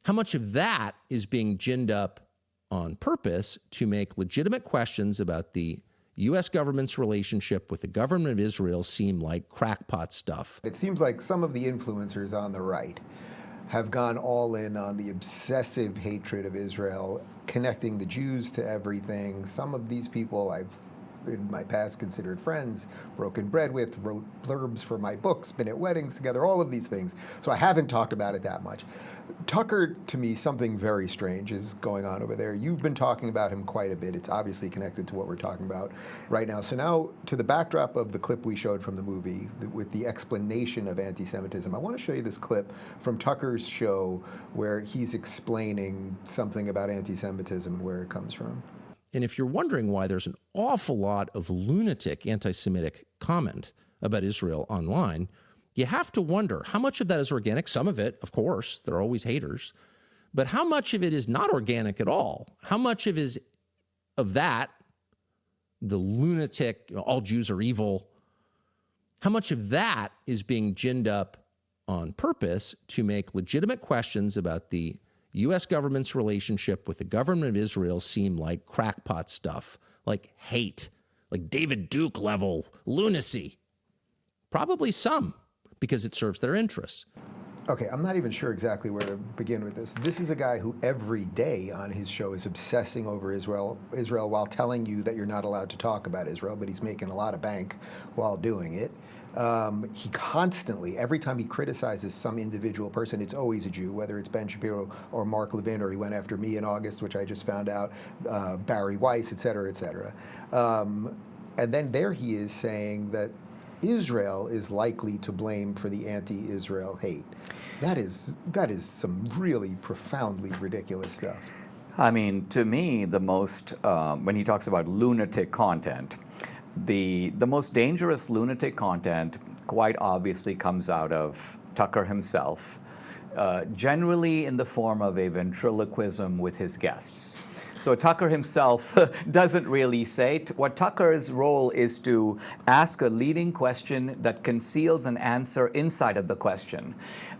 How much of that is being ginned up on purpose to make legitimate questions about the U.S. government's relationship with the government of Israel seem like crackpot stuff? It seems like some of the influencers on the right have gone all in on the obsessive hatred of Israel, connecting the Jews to everything. Some of these people I've, in my past, considered friends, broken bread with, wrote blurbs for my books, been at weddings together, all of these things. So I haven't talked about it that much. Tucker, to me, something very strange is going on over there. You've been talking about him quite a bit. It's obviously connected to what we're talking about right now. So now, to the backdrop of the clip we showed from the movie, with the explanation of anti-Semitism, I want to show you this clip from Tucker's show where he's explaining something about anti-Semitism and where it comes from. And if you're wondering why there's an awful lot of lunatic anti-Semitic comment about Israel online, you have to wonder how much of that is organic. Some of it, of course, there are always haters, but how much of it is not organic at all? How much of that, the lunatic, all Jews are evil, how much of that is being ginned up on purpose to make legitimate questions about the U.S. government's relationship with the government of Israel seem like crackpot stuff, like hate, like David Duke level lunacy? Probably some, because it serves their interests. Okay, I'm not even sure exactly where to begin with this. This is a guy who every day on his show is obsessing over Israel while telling you that you're not allowed to talk about Israel, but he's making a lot of bank while doing it. He constantly, every time he criticizes some individual person, it's always a Jew, whether it's Ben Shapiro or Mark Levin, or he went after me in August, which I just found out, Barry Weiss, et cetera, et cetera. And then there he is saying that Israel is likely to blame for the anti-Israel hate. That is some really profoundly ridiculous stuff. I mean, to me, the most, when he talks about lunatic content, the most dangerous lunatic content quite obviously comes out of Tucker himself, generally in the form of a ventriloquism with his guests. So Tucker himself doesn't really say. What Tucker's role is to ask a leading question that conceals an answer inside of the question.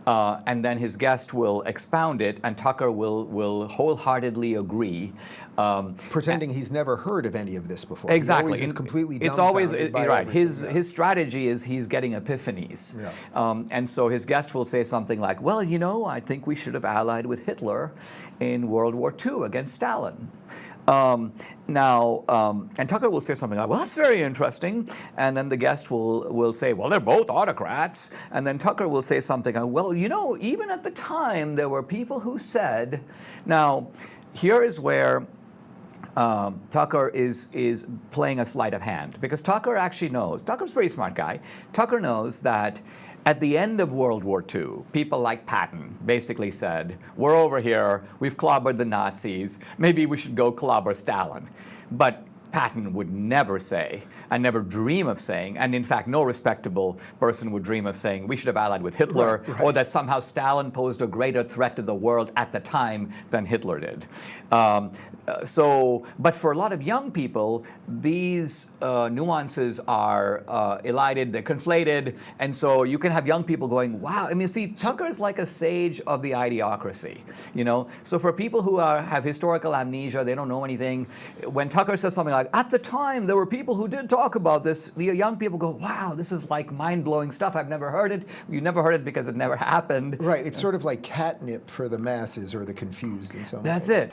And then his guest will expound it, and Tucker will wholeheartedly agree. Pretending he's never heard of any of this before. Exactly. He's completely it's always by right. everything. His strategy is he's getting epiphanies. Yeah. And so his guest will say something like, well, you know, I think we should have allied with Hitler in World War II against Stalin. And Tucker will say something like, well, that's very interesting. And then the guest will say, well, they're both autocrats. And then Tucker will say something like, well, you know, even at the time, there were people who said. Now, here is where Tucker is playing a sleight of hand, because Tucker actually knows. Tucker's a pretty smart guy. Tucker knows that at the end of World War II, people like Patton basically said, we're over here, we've clobbered the Nazis, maybe we should go clobber Stalin. But Patton would never say, and never dream of saying, and in fact no respectable person would dream of saying, we should have allied with Hitler, right. Or that somehow Stalin posed a greater threat to the world at the time than Hitler did. But for a lot of young people, these nuances are elided, they're conflated, and so you can have young people going, wow. I mean, see, Tucker is like a sage of the idiocracy, you know? So for people who have historical amnesia, they don't know anything, when Tucker says something like, at the time, there were people who did talk about this, the young people go, wow, this is like mind-blowing stuff, I've never heard it. You never heard it because it never happened. Right, it's sort of like catnip for the masses or the confused in some way. That's it.